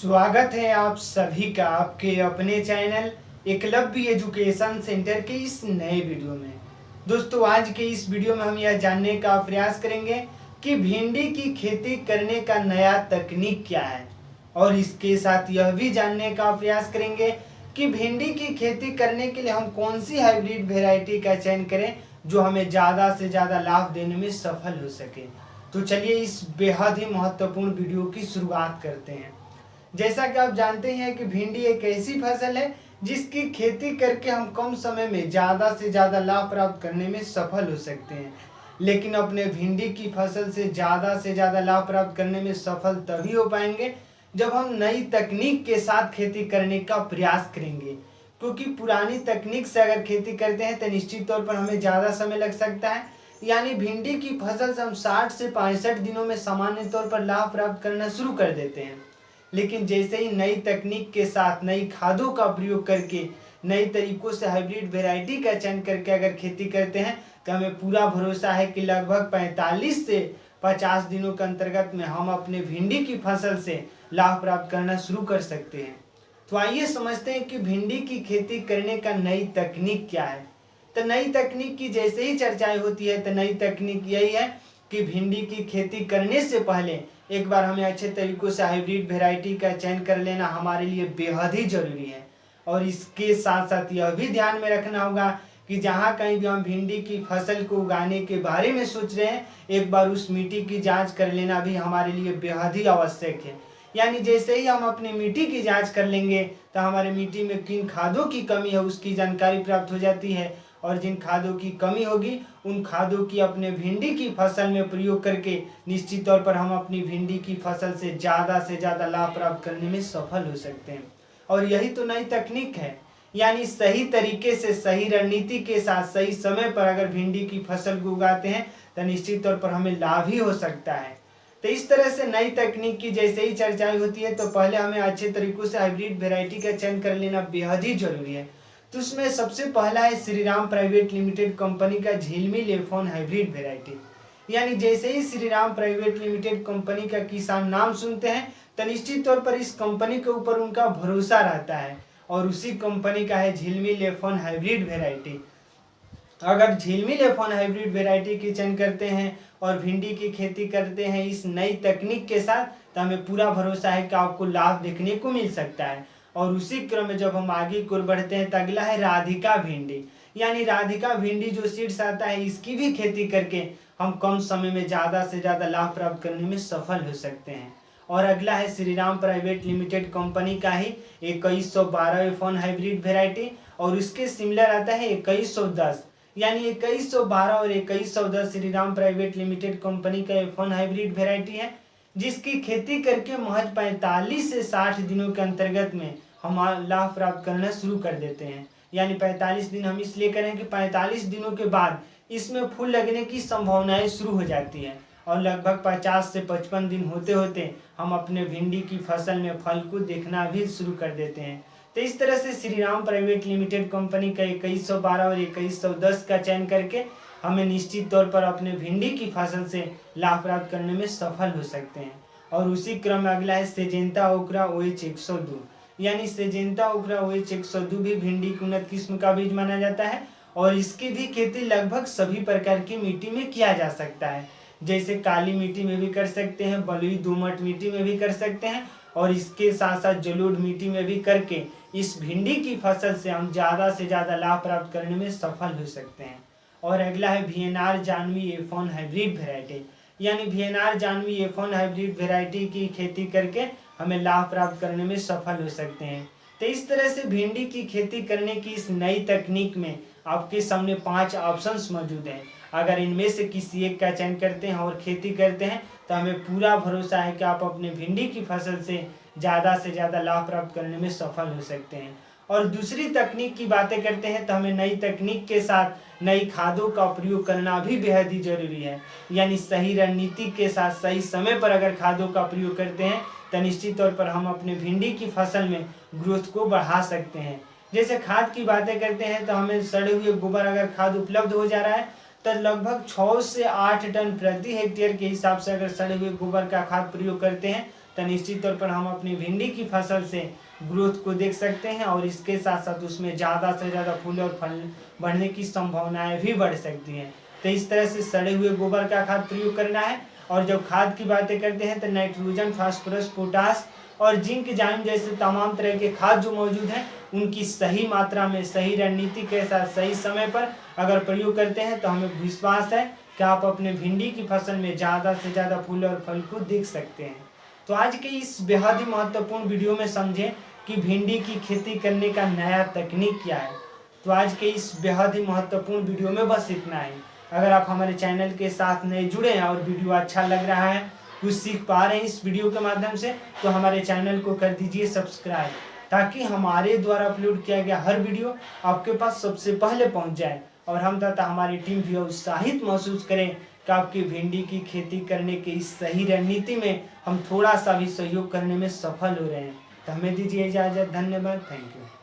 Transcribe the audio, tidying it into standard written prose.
स्वागत है आप सभी का आपके अपने चैनल एकलव्य एजुकेशन सेंटर के इस नए वीडियो में। दोस्तों, आज के इस वीडियो में हम यह जानने का प्रयास करेंगे कि भिंडी की खेती करने का नया तकनीक क्या है, और इसके साथ यह भी जानने का प्रयास करेंगे कि भिंडी की खेती करने के लिए हम कौन सी हाइब्रिड वेराइटी का चयन करें जो हमें ज़्यादा से ज़्यादा लाभ देने में सफल हो सके। तो चलिए इस बेहद ही महत्वपूर्ण वीडियो की शुरुआत करते हैं। जैसा कि आप जानते हैं कि भिंडी एक ऐसी फसल है जिसकी खेती करके हम कम समय में ज़्यादा से ज़्यादा लाभ प्राप्त करने में सफल हो सकते हैं। लेकिन अपने भिंडी की फसल से ज़्यादा लाभ प्राप्त करने में सफल तभी हो पाएंगे जब हम नई तकनीक के साथ खेती करने का प्रयास करेंगे, क्योंकि पुरानी तकनीक से अगर खेती करते हैं तो निश्चित तौर पर हमें ज़्यादा समय लग सकता है। यानी भिंडी की फसल से हम 60 से 65 दिनों में सामान्य तौर पर लाभ प्राप्त करना शुरू कर देते हैं। लेकिन जैसे ही नई तकनीक के साथ नई खादों का प्रयोग करके नई तरीकों से हाइब्रिड वेराइटी का चयन करके अगर खेती करते हैं तो हमें पूरा भरोसा है कि लगभग 45 से 50 दिनों के अंतर्गत में हम अपने भिंडी की फसल से लाभ प्राप्त करना शुरू कर सकते हैं। तो आइए समझते हैं कि भिंडी की खेती करने का नई तकनीक क्या है। तो नई तकनीक की जैसे ही चर्चाएं होती है तो नई तकनीक यही है कि भिंडी की खेती करने से पहले एक बार हमें अच्छे तरीकों से हाइब्रिड वेराइटी का चयन कर लेना हमारे लिए बेहद ही जरूरी है। और इसके साथ साथ यह भी ध्यान में रखना होगा कि जहाँ कहीं भी हम भिंडी की फसल को उगाने के बारे में सोच रहे हैं, एक बार उस मिट्टी की जांच कर लेना भी हमारे लिए बेहद ही आवश्यक है। यानी जैसे ही हम अपनी मिट्टी की जांच कर लेंगे तो हमारे मिट्टी में किन खादों की कमी है उसकी जानकारी प्राप्त हो जाती है, और जिन खादों की कमी होगी उन खादों की अपने भिंडी की फसल में प्रयोग करके निश्चित तौर पर हम अपनी भिंडी की फसल से ज़्यादा लाभ प्राप्त करने में सफल हो सकते हैं। और यही तो नई तकनीक है। यानी सही तरीके से सही रणनीति के साथ सही समय पर अगर भिंडी की फसल को उगाते हैं तो निश्चित तौर पर हमें लाभ ही हो सकता है। तो इस तरह से नई तकनीक की जैसे ही चर्चाएं होती है तो पहले हमें अच्छे तरीकों से हाइब्रिड वेराइटी का चयन कर लेना बेहद ही जरूरी है। तो उसमें सबसे पहला है श्रीराम प्राइवेट लिमिटेड कंपनी का झिलमिल F1 हाइब्रिड वेराइटी। यानी जैसे ही श्रीराम प्राइवेट लिमिटेड कंपनी का किसान नाम सुनते हैं तो निश्चित तौर पर इस कंपनी के ऊपर उनका भरोसा रहता है, और उसी कंपनी का है झिलमिल F1 हाइब्रिड वेराइटी। अगर झिलमिल F1 हाइब्रिड वेराइटी की चयन करते हैं और भिंडी की खेती करते हैं इस नई तकनीक के साथ तो हमें पूरा भरोसा है कि आपको लाभ देखने को मिल सकता है। और उसी क्रम में जब हम आगे की ओर बढ़ते हैं तो अगला है राधिका भिंडी। यानी राधिका भिंडी जो सीड्स आता है इसकी भी खेती करके हम कम समय में ज़्यादा से ज़्यादा लाभ प्राप्त करने में सफल हो सकते हैं। और अगला है श्रीराम प्राइवेट लिमिटेड कंपनी का ही 2112 F1 हाइब्रिड वेराइटी, और उसके सिमिलर आता है 2110। यानी 2112 और 2110 श्रीराम प्राइवेट लिमिटेड कंपनी का F1 हाइब्रिड वेराइटी है, जिसकी खेती करके महज 45 से 60 दिनों के अंतर्गत में हम लाभ प्राप्त करना शुरू कर देते हैं। यानी 45 दिन हम इसलिए करें कि 45 दिनों के बाद इसमें फूल लगने की संभावनाएं शुरू हो जाती है, और लगभग 50 से 55 दिन होते होते हम अपने भिंडी की फसल में फल को देखना भी शुरू कर देते हैं। तो इस तरह से श्रीराम प्राइवेट लिमिटेड कंपनी का 2112 और 2110 का चयन करके हमें निश्चित तौर पर अपने भिंडी की फसल से लाभ प्राप्त करने में सफल हो सकते हैं। और उसी क्रम में अगला है सिजेंटा ओकरा OH 102। यानी सिजेंटा ओकरा OH 102 भी भिंडी की उन्नत किस्म का बीज माना जाता है, और इसकी भी खेती लगभग सभी प्रकार की मिट्टी में किया जा सकता है। जैसे काली मिट्टी में भी कर सकते हैं, बलुई दोमट मिट्टी में भी कर सकते हैं, और इसके साथ साथ जलोढ़ मिट्टी में भी करके इस भिंडी की फसल से हम ज़्यादा से ज़्यादा लाभ प्राप्त करने में सफल हो सकते हैं। और अगला है VNR Janvi F1 hybrid variety. यानी VNR Janvi F1 hybrid variety की खेती करके हमें लाभ प्राप्त करने में सफल हो सकते हैं। तो इस तरह से भिंडी की खेती करने की इस नई तकनीक में आपके सामने 5 ऑप्शंस मौजूद हैं। अगर इनमें से किसी एक का चयन करते हैं और खेती करते हैं तो हमें पूरा भरोसा है कि आप अपने भिंडी की फसल से ज़्यादा लाभ प्राप्त करने में सफल हो सकते हैं। और दूसरी तकनीक की बातें करते हैं तो हमें नई तकनीक के साथ नई खादों का प्रयोग करना भी बेहद ही जरूरी है। यानी सही रणनीति के साथ सही समय पर अगर खादों का प्रयोग करते हैं तो निश्चित तौर पर हम अपने भिंडी की फसल में ग्रोथ को बढ़ा सकते हैं। जैसे खाद की बातें करते हैं तो हमें सड़े हुए गोबर अगर खाद उपलब्ध हो जा रहा है तो लगभग 6 से 8 टन प्रति हेक्टेयर के हिसाब से अगर सड़े हुए गोबर का खाद प्रयोग करते हैं तो निश्चित तौर पर हम अपनी भिंडी की फसल से ग्रोथ को देख सकते हैं और इसके साथ साथ उसमें ज़्यादा से ज़्यादा फूल और फल बढ़ने की संभावनाएं भी बढ़ सकती हैं। तो इस तरह से सड़े हुए गोबर का खाद प्रयोग करना है। और जब खाद की बातें करते हैं तो नाइट्रोजन, फास्फोरस, पोटास और जिंक, जाइम जैसे तमाम तरह के खाद जो मौजूद हैं उनकी सही मात्रा में, सही रणनीति के साथ, सही समय पर अगर प्रयोग करते हैं तो हमें विश्वास है कि आप अपने भिंडी की फसल में ज़्यादा से ज़्यादा फूल और फल को देख सकते हैं। तो आज के इस बेहद ही महत्वपूर्ण वीडियो में समझें कि भिंडी की खेती करने का नया तकनीक क्या है। तो आज के इस बेहद ही महत्वपूर्ण वीडियो में बस इतना ही। अगर आप हमारे चैनल के साथ नए जुड़े हैं और वीडियो अच्छा लग रहा है, कुछ सीख पा रहे हैं इस वीडियो के माध्यम से, तो हमारे चैनल को कर दीजिए सब्सक्राइब, ताकि हमारे द्वारा अपलोड किया गया हर वीडियो आपके पास सबसे पहले पहुंच जाए और हम तथा हमारी टीम भी उत्साहित महसूस करें कि आपकी भिंडी की खेती करने की इस सही रणनीति में हम थोड़ा सा भी सहयोग करने में सफल हो रहे हैं। तो हमें दीजिए इजाज़त। धन्यवाद। Thank you.